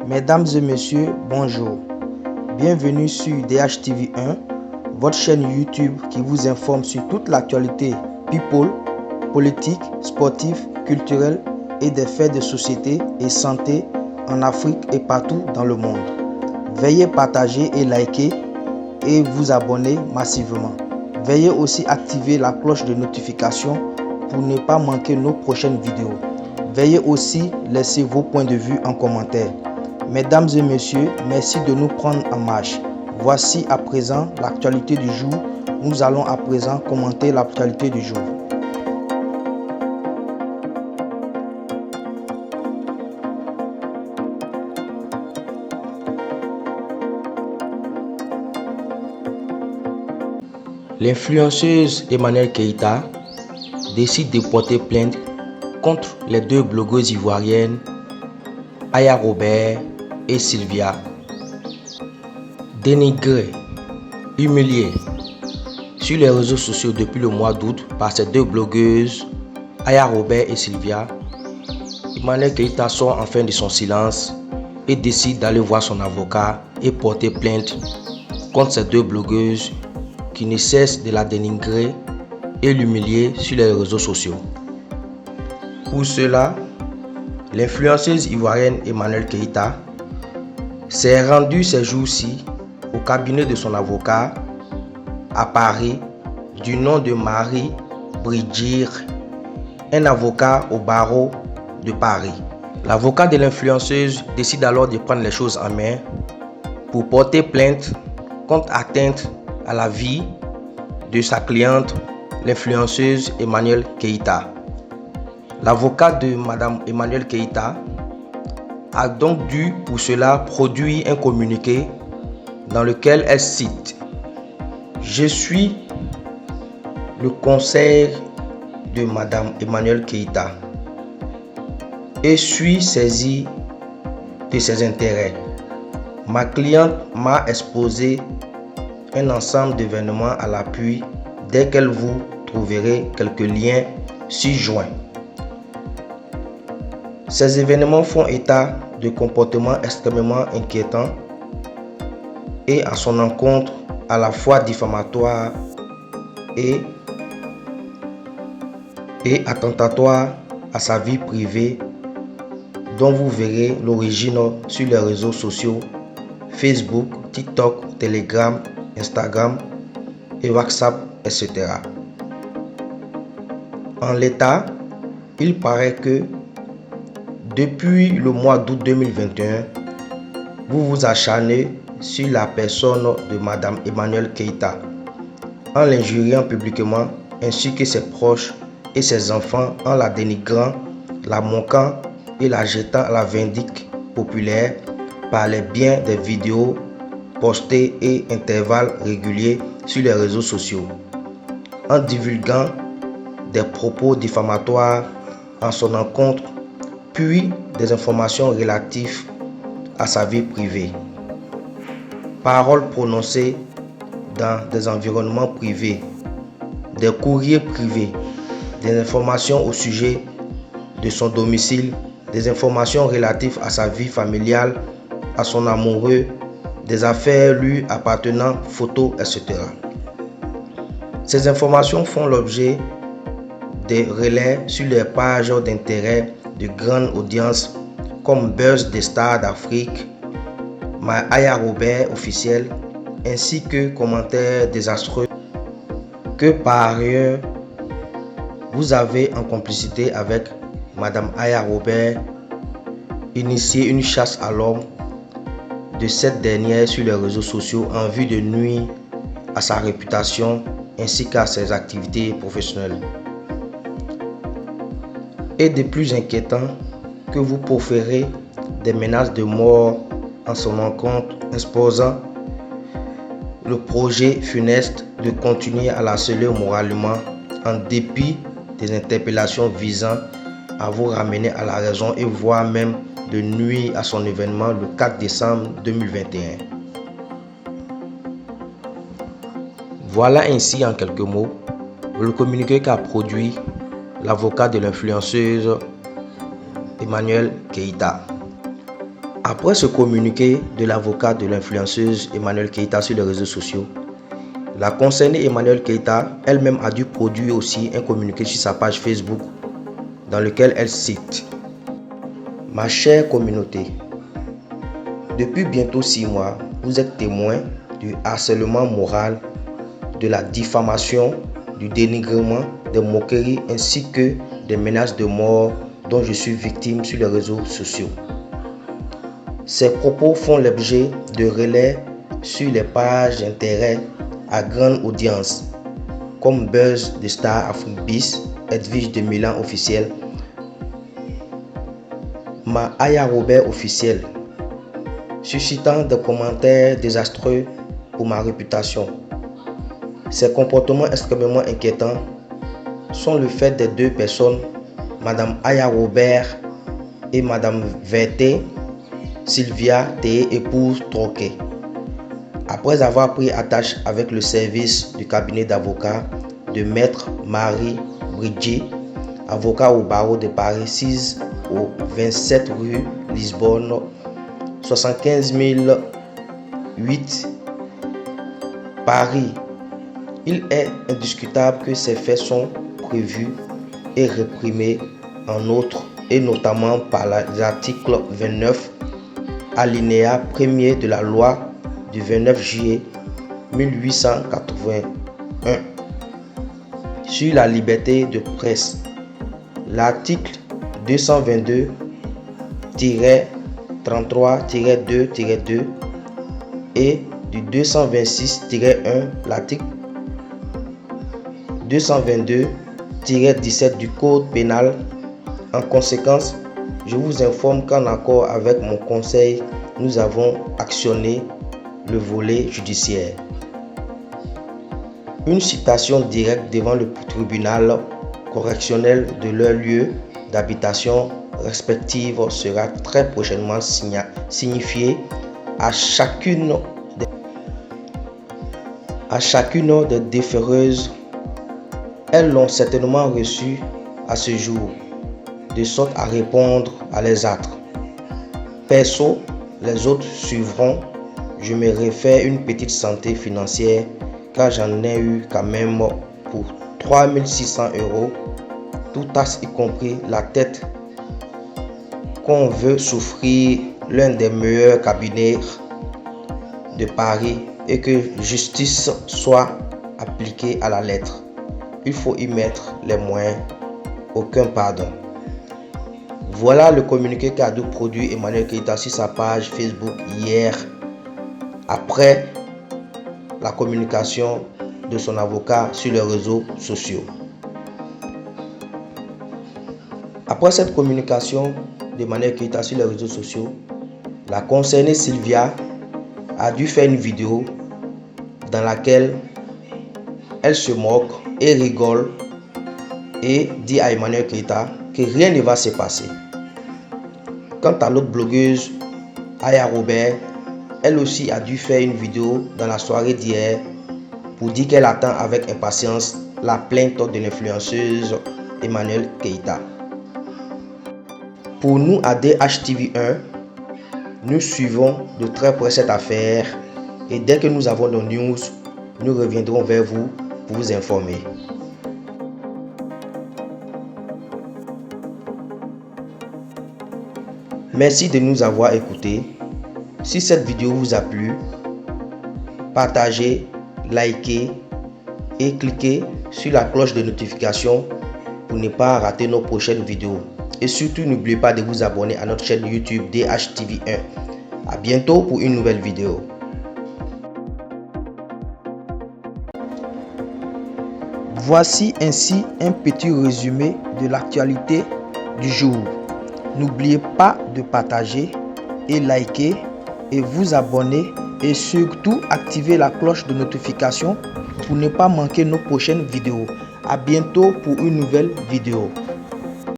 Mesdames et messieurs, bonjour. Bienvenue sur DHTV1, votre chaîne YouTube qui vous informe sur toute l'actualité people, politique, sportive, culturelle et des faits de société et santé en Afrique et partout dans le monde. Veuillez partager et liker et vous abonner massivement. Veuillez aussi activer la cloche de notification pour ne pas manquer nos prochaines vidéos. Veuillez aussi laisser vos points de vue en commentaire. Mesdames et messieurs, merci de nous prendre en marche. Voici à présent l'actualité du jour. Nous allons à présent commenter l'actualité du jour. L'influenceuse Emmanuelle Keïta décide de porter plainte contre les deux blogueuses ivoiriennes Aya Robert et Sylvia. Dénigrée, humiliée sur les réseaux sociaux depuis le mois d'août par ces deux blogueuses, Aya Robert et Sylvia, Emmanuelle Keïta sort enfin de son silence et décide d'aller voir son avocat et porter plainte contre ces deux blogueuses qui ne cessent de la dénigrer et l'humilier sur les réseaux sociaux. Pour cela, l'influenceuse ivoirienne Emmanuelle Keïta s'est rendue ces jours-ci au cabinet de son avocat à Paris du nom de Marie Bridgir, un avocat au barreau de Paris. L'avocat de l'influenceuse décide alors de prendre les choses en main pour porter plainte contre atteinte à la vie de sa cliente, l'influenceuse Emmanuelle Keïta. L'avocat de Madame Emmanuelle Keïta a donc dû pour cela produire un communiqué dans lequel elle cite « Je suis le conseil de Madame Emmanuelle Keïta et suis saisi de ses intérêts. Ma cliente m'a exposé un ensemble d'événements à l'appui desquels vous trouverez quelques liens ci-joints. Ces événements font état de comportements extrêmement inquiétants et à son encontre à la fois diffamatoires et attentatoires à sa vie privée, dont vous verrez l'origine sur les réseaux sociaux Facebook, TikTok, Telegram, Instagram et WhatsApp, etc. En l'état, il paraît que depuis le mois d'août 2021, vous vous acharnez sur la personne de Madame Emmanuelle Keïta en l'injuriant publiquement ainsi que ses proches et ses enfants en la dénigrant, la moquant et la jetant à la vindicte populaire par les biais des vidéos postées et intervalles réguliers sur les réseaux sociaux, en divulguant des propos diffamatoires en son encontre puis des informations relatives à sa vie privée. Paroles prononcées dans des environnements privés, des courriers privés, des informations au sujet de son domicile, des informations relatives à sa vie familiale, à son amoureux, des affaires lui appartenant, photos, etc. Ces informations font l'objet des relais sur les pages d'intérêt de grandes audiences comme Buzz des stars d'Afrique, Aya Robert officiel, ainsi que commentaires désastreux que par ailleurs vous avez en complicité avec Madame Aya Robert initié une chasse à l'homme de cette dernière sur les réseaux sociaux en vue de nuire à sa réputation ainsi qu'à ses activités professionnelles. Et de plus inquiétant que vous proférez des menaces de mort en son encontre, exposant le projet funeste de continuer à la harceler moralement en dépit des interpellations visant à vous ramener à la raison et voire même de nuire à son événement le 4 décembre 2021. Voilà ainsi en quelques mots le communiqué qu'a produit l'avocat de l'influenceuse Emmanuelle Keïta. Après ce communiqué de l'avocat de l'influenceuse Emmanuelle Keita sur les réseaux sociaux, la concernée Emmanuelle Keita elle-même a dû produire aussi un communiqué sur sa page Facebook dans lequel elle cite: Ma chère communauté, depuis bientôt 6 mois, vous êtes témoin du harcèlement moral, de la diffamation, du dénigrement, des moqueries ainsi que des menaces de mort dont je suis victime sur les réseaux sociaux. Ces propos font l'objet de relais sur les pages d'intérêt à grande audience comme Buzz de Star Afrique Bis, Edwige de Milan officiel, Ma Aya Robert officiel, suscitant des commentaires désastreux pour ma réputation. Ces comportements extrêmement inquiétants sont le fait des deux personnes, Madame Aya Robert et Madame Verte Sylvia Théé, épouse Troquet. Après avoir pris attache avec le service du cabinet d'avocat de Maître Marie Bridget, avocat au barreau de Paris 6 au 27 rue Lisbonne, 75 008 Paris, il est indiscutable que ces faits sont prévus et réprimés en outre et notamment par l'article 29 alinéa 1er de la loi du 29 juillet 1881 sur la liberté de presse, l'article 222-33-2-2 et du 226-1, l'article 222-17 du Code pénal. En conséquence, je vous informe qu'en accord avec mon conseil, nous avons actionné le volet judiciaire. Une citation directe devant le tribunal correctionnel de leur lieu d'habitation respective sera très prochainement signifiée à chacune des déféreuses. Elles l'ont certainement reçu à ce jour, de sorte à répondre à les autres. Perso, les autres suivront. Je me réfère une petite santé financière car j'en ai eu quand même pour 3600 €, tout taxe y compris la tête, qu'on veut souffrir l'un des meilleurs cabinets de Paris et que justice soit appliquée à la lettre. Il faut y mettre les moyens, aucun pardon. Voilà le communiqué qu'a dû produire Emmanuelle Keita sur sa page Facebook hier, après la communication de son avocat sur les réseaux sociaux. Après cette communication d'Emmanuelle Keita sur les réseaux sociaux, la concernée Sylvia a dû faire une vidéo dans laquelle elle se moque et rigole et dit à Emmanuelle Keita que rien ne va se passer. Quant à l'autre blogueuse, Aya Robert, elle aussi a dû faire une vidéo dans la soirée d'hier pour dire qu'elle attend avec impatience la plainte de l'influenceuse Emmanuelle Keita. Pour nous à DHTV1, nous suivons de très près cette affaire et dès que nous avons nos news, nous reviendrons vers vous pour vous informer. Merci de nous avoir écoutés. Si cette vidéo vous a plu, partagez, likez et cliquez sur la cloche de notification pour ne pas rater nos prochaines vidéos. Et surtout, n'oubliez pas de vous abonner à notre chaîne YouTube DHTV1. À bientôt pour une nouvelle vidéo. Voici ainsi un petit résumé de l'actualité du jour. N'oubliez pas de partager et liker et vous abonner et surtout activer la cloche de notification pour ne pas manquer nos prochaines vidéos. À bientôt pour une nouvelle vidéo.